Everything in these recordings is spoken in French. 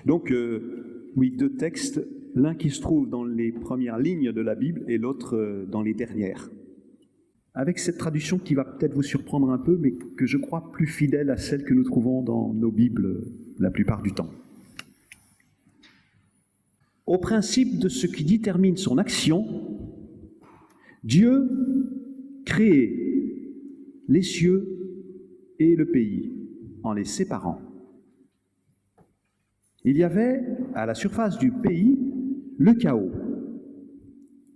Donc, oui, deux textes, l'un qui se trouve dans les premières lignes de la Bible et l'autre dans les dernières. Avec cette traduction qui va peut-être vous surprendre un peu, mais que je crois plus fidèle à celle que nous trouvons dans nos Bibles la plupart du temps. Au principe de ce qui détermine son action, Dieu crée les cieux et le pays en les séparant. Il y avait à la surface du pays le chaos,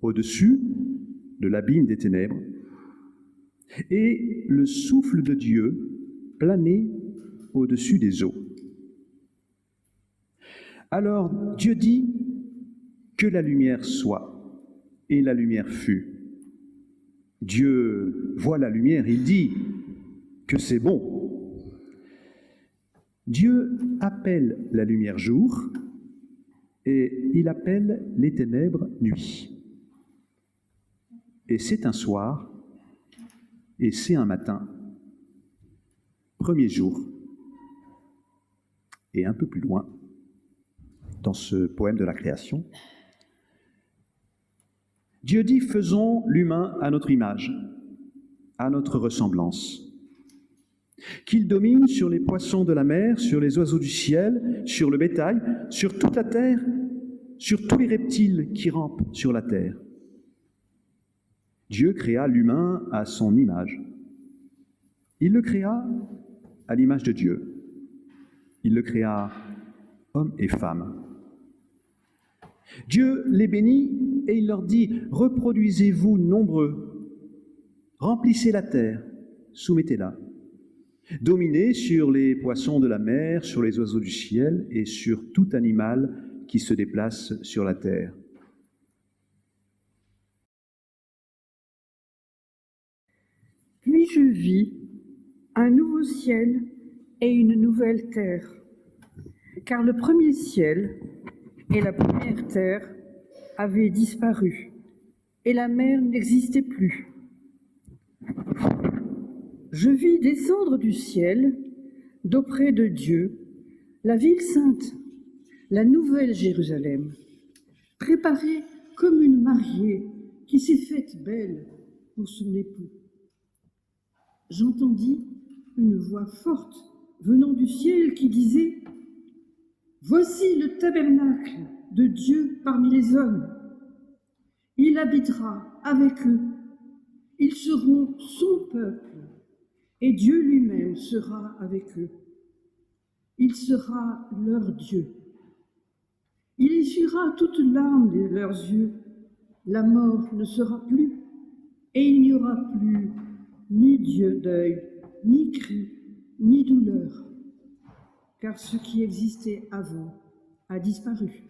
au-dessus de l'abîme des ténèbres, et le souffle de Dieu planait au-dessus des eaux. Alors Dieu dit que la lumière soit, et la lumière fut. Dieu voit la lumière, il dit que c'est bon. Dieu appelle la lumière jour, et il appelle les ténèbres nuit. Et c'est un soir, et c'est un matin, premier jour. Et un peu plus loin, dans ce poème de la création, Dieu dit « Faisons l'humain à notre image, à notre ressemblance, qu'il domine sur les poissons de la mer, sur les oiseaux du ciel, sur le bétail, sur toute la terre, sur tous les reptiles qui rampent sur la terre. » Dieu créa l'humain à son image. Il le créa à l'image de Dieu. Il le créa homme et femme. Dieu les bénit et il leur dit « Reproduisez-vous nombreux, remplissez la terre, soumettez-la. Dominez sur les poissons de la mer, sur les oiseaux du ciel et sur tout animal qui se déplace sur la terre. » Puis je vis un nouveau ciel et une nouvelle terre, car le premier ciel et la première terre avaient disparu, et la mer n'existait plus. Je vis descendre du ciel, d'auprès de Dieu, la ville sainte, la nouvelle Jérusalem, préparée comme une mariée qui s'est faite belle pour son époux. J'entendis une voix forte venant du ciel qui disait « Voici le tabernacle de Dieu parmi les hommes. Il habitera avec eux. Ils seront son peuple, et Dieu lui-même sera avec eux. Il sera leur Dieu. Il essuiera toute larme de leurs yeux. La mort ne sera plus, et il n'y aura plus ni deuil, ni cri, ni douleur, car ce qui existait avant a disparu.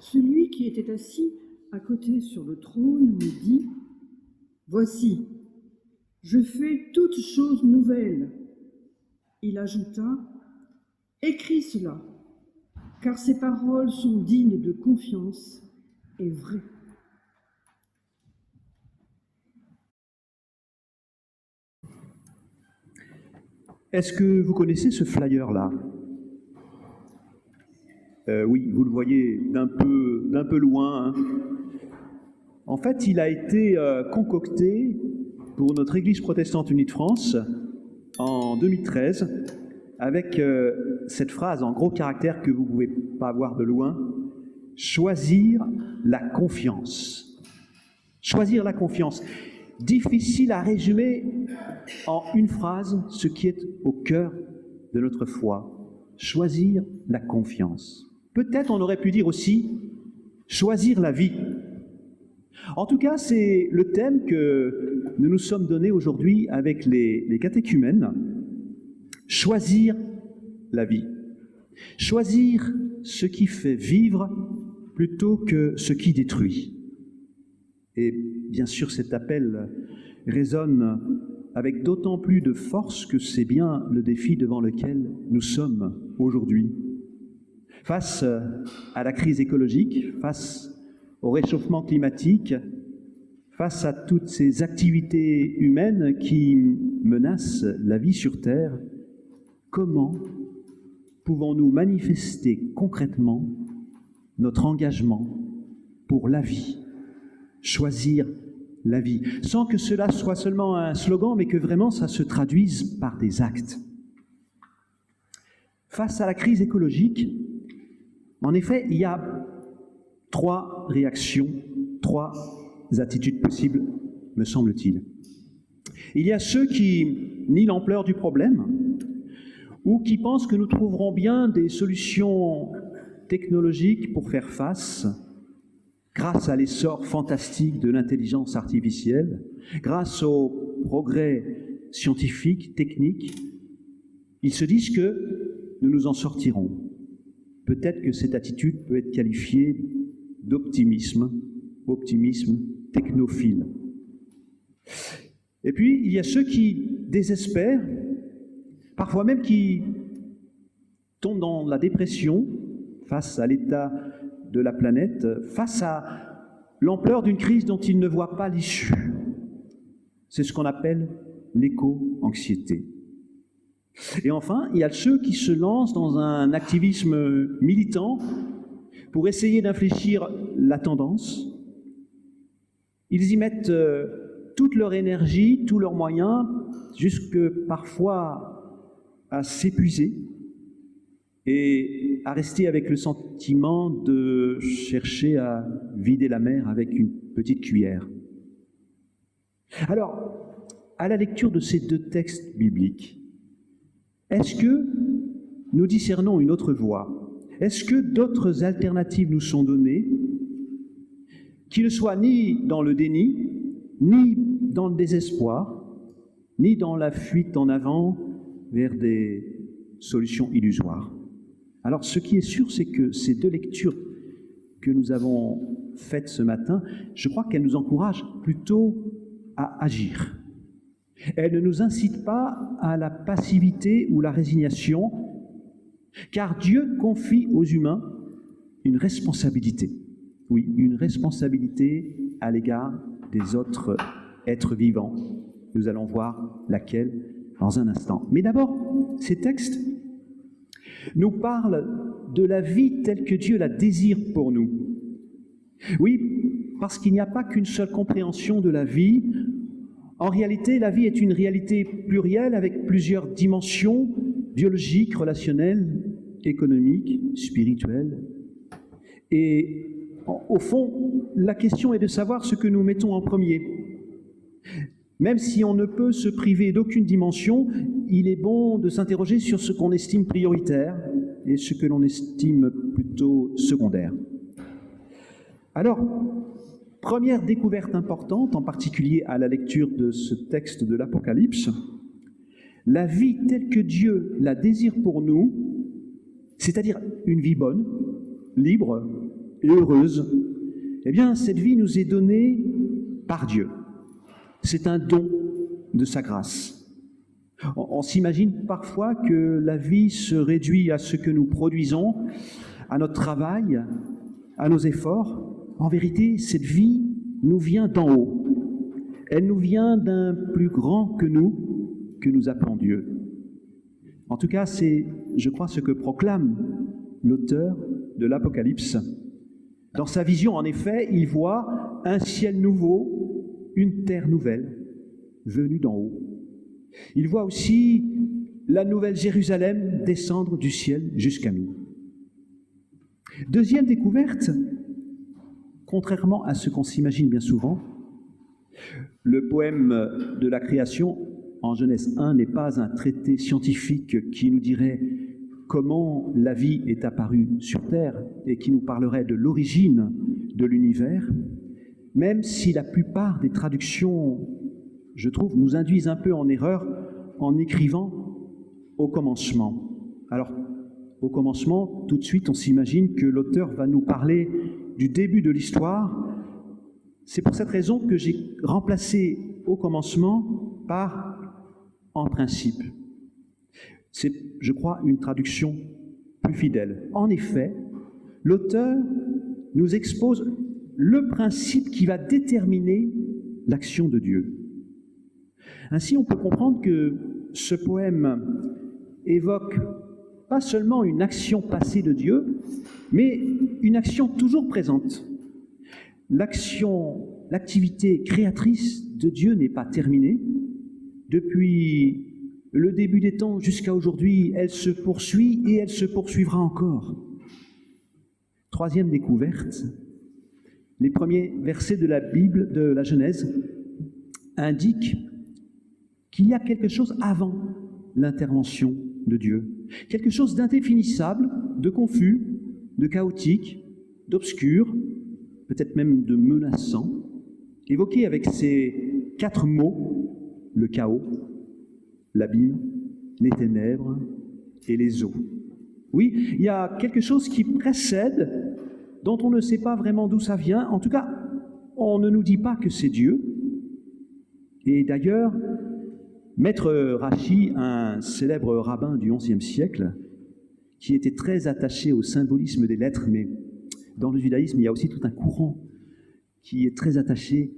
Celui qui était assis à côté sur le trône me dit « Voici, je fais toutes choses nouvelles. » Il ajouta « Écris cela, car ces paroles sont dignes de confiance et vraies. » Est-ce que vous connaissez ce flyer-là ? Oui, vous le voyez d'un peu loin. Hein. En fait, il a été concocté pour notre Église protestante unie de France en 2013 avec cette phrase en gros caractères que vous ne pouvez pas voir de loin. « Choisir la confiance ». Choisir la confiance. Difficile à résumer en une phrase ce qui est au cœur de notre foi. Choisir la confiance. Peut-être on aurait pu dire aussi choisir la vie. En tout cas, c'est le thème que nous nous sommes donnés aujourd'hui avec les catéchumènes. Choisir la vie. Choisir ce qui fait vivre plutôt que ce qui détruit. Et bien sûr, cet appel résonne avec d'autant plus de force que c'est bien le défi devant lequel nous sommes aujourd'hui. Face à la crise écologique, face au réchauffement climatique, face à toutes ces activités humaines qui menacent la vie sur Terre, comment pouvons-nous manifester concrètement notre engagement pour la vie, choisir la vie, sans que cela soit seulement un slogan, mais que vraiment ça se traduise par des actes. Face à la crise écologique, en effet, il y a 3 réactions, 3 attitudes possibles, me semble-t-il. Il y a ceux qui nient l'ampleur du problème ou qui pensent que nous trouverons bien des solutions technologiques pour faire face grâce à l'essor fantastique de l'intelligence artificielle, grâce aux progrès scientifiques, techniques. Ils se disent que nous nous en sortirons. Peut-être que cette attitude peut être qualifiée d'optimisme, optimisme technophile. Et puis, il y a ceux qui désespèrent, parfois même qui tombent dans la dépression face à l'état de la planète, face à l'ampleur d'une crise dont ils ne voient pas l'issue. C'est ce qu'on appelle l'éco-anxiété. Et enfin, il y a ceux qui se lancent dans un activisme militant pour essayer d'infléchir la tendance. Ils y mettent toute leur énergie, tous leurs moyens, jusque parfois à s'épuiser et à rester avec le sentiment de chercher à vider la mer avec une petite cuillère. Alors, à la lecture de ces 2 textes bibliques, est-ce que nous discernons une autre voie? Est-ce que d'autres alternatives nous sont données, qui ne soient ni dans le déni, ni dans le désespoir, ni dans la fuite en avant vers des solutions illusoires? Alors, ce qui est sûr, c'est que ces 2 lectures que nous avons faites ce matin, je crois qu'elles nous encouragent plutôt à agir. Elles ne nous incitent pas à la passivité ou la résignation, car Dieu confie aux humains une responsabilité. Oui, une responsabilité à l'égard des autres êtres vivants. Nous allons voir laquelle dans un instant. Mais d'abord, ces textes nous parlent de la vie telle que Dieu la désire pour nous. Oui, parce qu'il n'y a pas qu'une seule compréhension de la vie. En réalité, la vie est une réalité plurielle avec plusieurs dimensions biologiques, relationnelles, économiques, spirituelles. Et au fond, la question est de savoir ce que nous mettons en premier. Même si on ne peut se priver d'aucune dimension, il est bon de s'interroger sur ce qu'on estime prioritaire et ce que l'on estime plutôt secondaire. Alors, première découverte importante, en particulier à la lecture de ce texte de l'Apocalypse, la vie telle que Dieu la désire pour nous, c'est-à-dire une vie bonne, libre et heureuse, eh bien, cette vie nous est donnée par Dieu. C'est un don de sa grâce. On s'imagine parfois que la vie se réduit à ce que nous produisons, à notre travail, à nos efforts. En vérité, cette vie nous vient d'en haut. Elle nous vient d'un plus grand que nous appelons Dieu. En tout cas, c'est, je crois, ce que proclame l'auteur de l'Apocalypse. Dans sa vision, en effet, il voit un ciel nouveau, une terre nouvelle, venue d'en haut. Il voit aussi la nouvelle Jérusalem descendre du ciel jusqu'à nous. Deuxième découverte, contrairement à ce qu'on s'imagine bien souvent, le poème de la création en Genèse 1 n'est pas un traité scientifique qui nous dirait comment la vie est apparue sur Terre et qui nous parlerait de l'origine de l'univers, même si la plupart des traductions, je trouve, nous induisent un peu en erreur en écrivant « au commencement ». Alors, au commencement, tout de suite, on s'imagine que l'auteur va nous parler du début de l'histoire. C'est pour cette raison que j'ai remplacé « au commencement » par « en principe ». C'est, je crois, une traduction plus fidèle. En effet, l'auteur nous expose le principe qui va déterminer l'action de Dieu. Ainsi, on peut comprendre que ce poème évoque pas seulement une action passée de Dieu, mais une action toujours présente. L'activité créatrice de Dieu n'est pas terminée. Depuis le début des temps jusqu'à aujourd'hui, elle se poursuit et elle se poursuivra encore. Troisième découverte, les premiers versets de la Bible, de la Genèse, indiquent qu'il y a quelque chose avant l'intervention de Dieu. Quelque chose d'indéfinissable, de confus, de chaotique, d'obscur, peut-être même de menaçant, évoqué avec ces 4 mots, le chaos, l'abîme, les ténèbres et les eaux. Oui, il y a quelque chose qui précède, dont on ne sait pas vraiment d'où ça vient. En tout cas, on ne nous dit pas que c'est Dieu. Et d'ailleurs, Maître Rashi, un célèbre rabbin du XIe siècle, qui était très attaché au symbolisme des lettres, mais dans le judaïsme, il y a aussi tout un courant qui est très attaché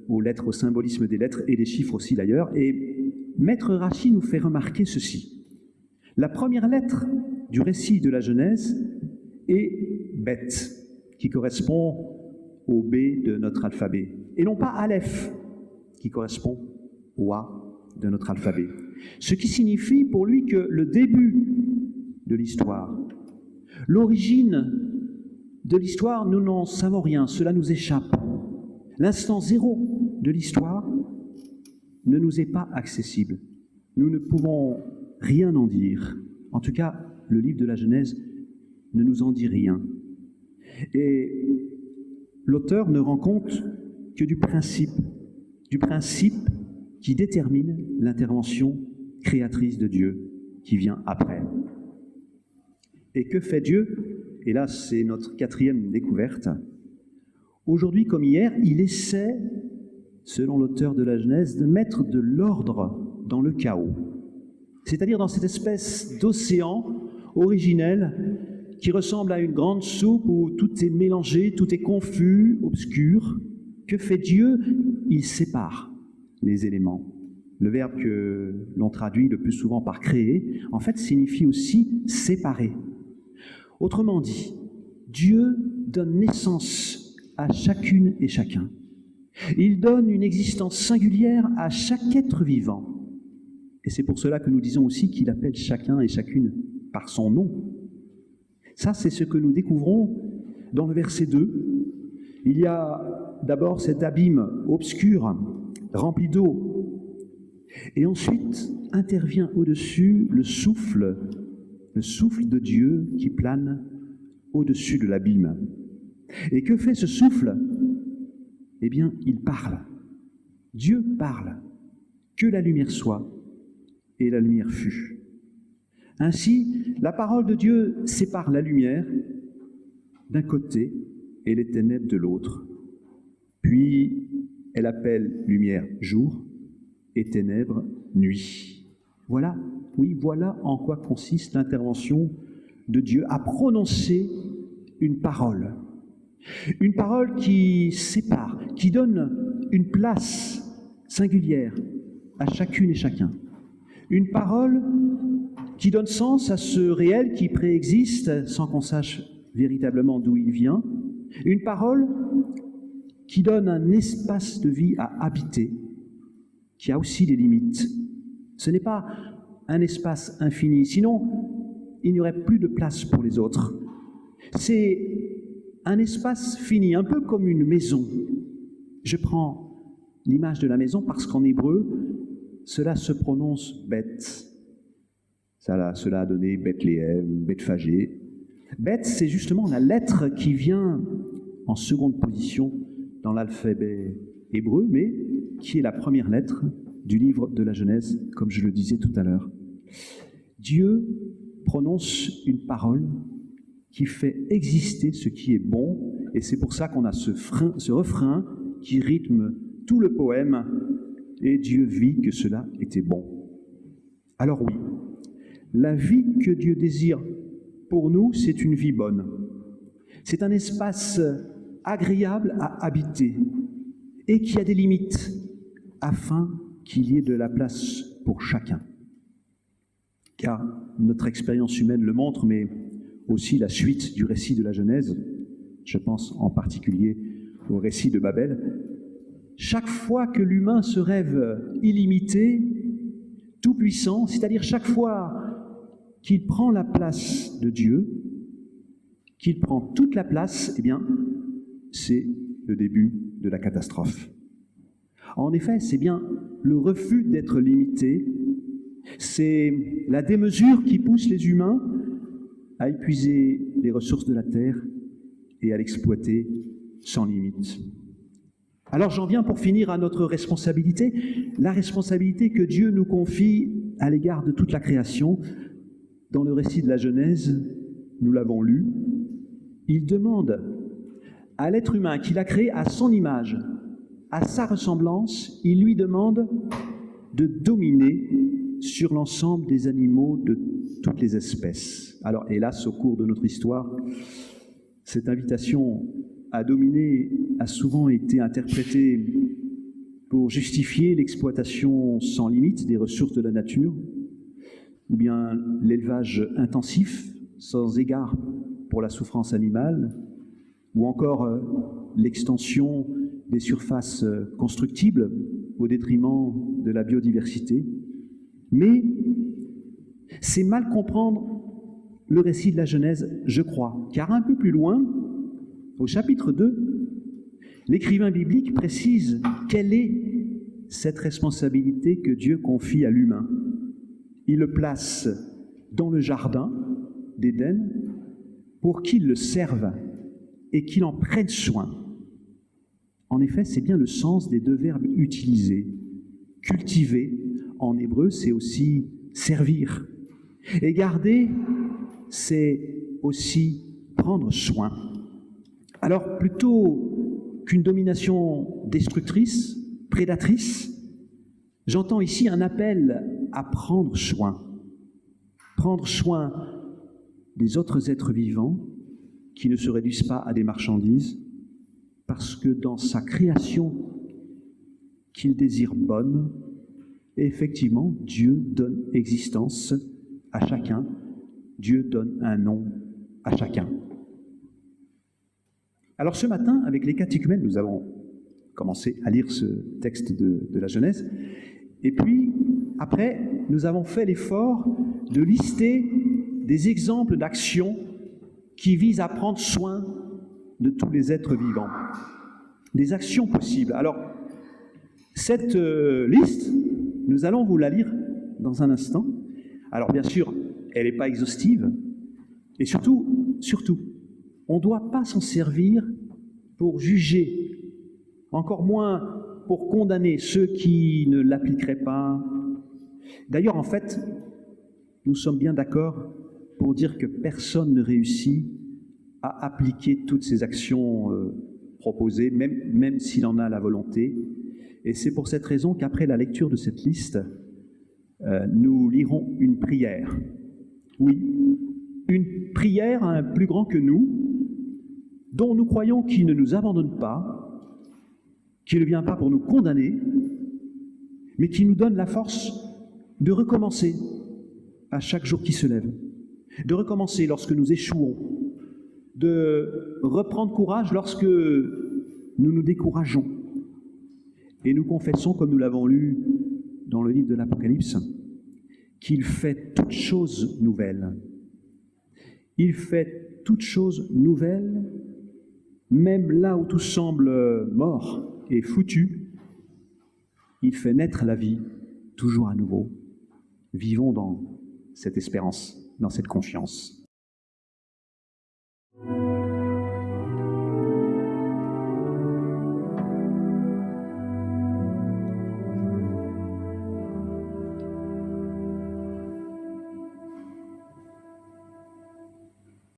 aux lettres, au symbolisme des lettres et des chiffres aussi d'ailleurs. Et Maître Rashi nous fait remarquer ceci. La première lettre du récit de la Genèse est Bet, qui correspond au B de notre alphabet, et non pas Aleph, qui correspond au A de notre alphabet. Ce qui signifie pour lui que le début de l'histoire, l'origine de l'histoire, nous n'en savons rien, cela nous échappe. L'instant zéro de l'histoire ne nous est pas accessible. Nous ne pouvons rien en dire. En tout cas, le livre de la Genèse ne nous en dit rien. Et l'auteur ne rend compte que du principe qui détermine l'intervention créatrice de Dieu qui vient après. Et que fait Dieu? Et là, c'est notre 4e découverte. Aujourd'hui comme hier, il essaie, selon l'auteur de la Genèse, de mettre de l'ordre dans le chaos. C'est-à-dire dans cette espèce d'océan originel qui ressemble à une grande soupe où tout est mélangé, tout est confus, obscur. Que fait Dieu? Il sépare les éléments. Le verbe que l'on traduit le plus souvent par créer, en fait, signifie aussi séparer. Autrement dit, Dieu donne naissance à chacune et chacun. Il donne une existence singulière à chaque être vivant. Et c'est pour cela que nous disons aussi qu'il appelle chacun et chacune par son nom. Ça, c'est ce que nous découvrons dans le verset 2. Il y a d'abord cet abîme obscur, rempli d'eau. Et ensuite intervient au-dessus le souffle de Dieu qui plane au-dessus de l'abîme. Et que fait ce souffle? Eh bien, il parle. Dieu parle. Que la lumière soit, et la lumière fut. Ainsi, la parole de Dieu sépare la lumière d'un côté et les ténèbres de l'autre. Puis, elle appelle lumière jour et ténèbres nuit. Voilà, oui, voilà en quoi consiste l'intervention de Dieu à prononcer une parole. Une parole qui sépare, qui donne une place singulière à chacune et chacun. Une parole qui donne sens à ce réel qui préexiste sans qu'on sache véritablement d'où il vient. Une parole qui donne un espace de vie à habiter, qui a aussi des limites. Ce n'est pas un espace infini, sinon il n'y aurait plus de place pour les autres. C'est un espace fini, un peu comme une maison. Je prends l'image de la maison parce qu'en hébreu, cela se prononce Beth. Cela a donné Bethléem, Bethphagée. Beth, c'est justement la lettre qui vient en seconde position dans l'alphabet hébreu, mais qui est la première lettre du livre de la Genèse, comme je le disais tout à l'heure. Dieu prononce une parole qui fait exister ce qui est bon, et c'est pour ça qu'on a ce refrain qui rythme tout le poème, et Dieu vit que cela était bon. Alors oui, la vie que Dieu désire pour nous, c'est une vie bonne. C'est un espace agréable à habiter et qui a des limites afin qu'il y ait de la place pour chacun. Car notre expérience humaine le montre, mais aussi la suite du récit de la Genèse, je pense en particulier au récit de Babel. Chaque fois que l'humain se rêve illimité, tout-puissant, c'est-à-dire chaque fois qu'il prend la place de Dieu, qu'il prend toute la place, eh bien, c'est le début de la catastrophe. En effet, c'est bien le refus d'être limité, c'est la démesure qui pousse les humains à épuiser les ressources de la terre et à l'exploiter sans limite. Alors j'en viens pour finir à notre responsabilité, la responsabilité que Dieu nous confie à l'égard de toute la création. Dans le récit de la Genèse, nous l'avons lu, il demande à l'être humain qu'il a créé à son image, à sa ressemblance, il lui demande de dominer sur l'ensemble des animaux de toutes les espèces. Alors hélas, au cours de notre histoire, cette invitation à dominer a souvent été interprétée pour justifier l'exploitation sans limite des ressources de la nature, ou bien l'élevage intensif, sans égard pour la souffrance animale, ou encore l'extension des surfaces constructibles au détriment de la biodiversité. Mais c'est mal comprendre le récit de la Genèse, je crois, car un peu plus loin, au chapitre 2, l'écrivain biblique précise quelle est cette responsabilité que Dieu confie à l'humain. Il le place dans le jardin d'Éden pour qu'il le serve et qu'il en prenne soin. En effet, c'est bien le sens des deux verbes utilisés. Cultiver, en hébreu, c'est aussi servir. Et garder, c'est aussi prendre soin. Alors, plutôt qu'une domination destructrice, prédatrice, j'entends ici un appel à prendre soin. Prendre soin des autres êtres vivants qui ne se réduisent pas à des marchandises, parce que dans sa création qu'il désire bonne, effectivement, Dieu donne existence à chacun, Dieu donne un nom à chacun. Alors ce matin, avec les catéchumènes, nous avons commencé à lire ce texte de la Genèse, et puis après, nous avons fait l'effort de lister des exemples d'actions qui visent à prendre soin de tous les êtres vivants. Des actions possibles. Alors, cette liste, nous allons vous la lire dans un instant. Alors bien sûr, elle n'est pas exhaustive, et surtout, on ne doit pas s'en servir pour juger, encore moins pour condamner ceux qui ne l'appliqueraient pas. D'ailleurs, en fait, nous sommes bien d'accord pour dire que personne ne réussit à appliquer toutes ces actions proposées, même s'il en a la volonté. Et c'est pour cette raison qu'après la lecture de cette liste, nous lirons une prière. Oui, une prière à un plus grand que nous, dont nous croyons qu'il ne nous abandonne pas, qu'il ne vient pas pour nous condamner, mais qui nous donne la force de recommencer à chaque jour qui se lève, de recommencer lorsque nous échouons, de reprendre courage lorsque nous nous décourageons. Et nous confessons, comme nous l'avons lu dans le livre de l'Apocalypse, qu'il fait toutes choses nouvelles. Il fait toutes choses nouvelles, même là où tout semble mort et foutu, il fait naître la vie toujours à nouveau. Vivons dans cette espérance, dans cette confiance.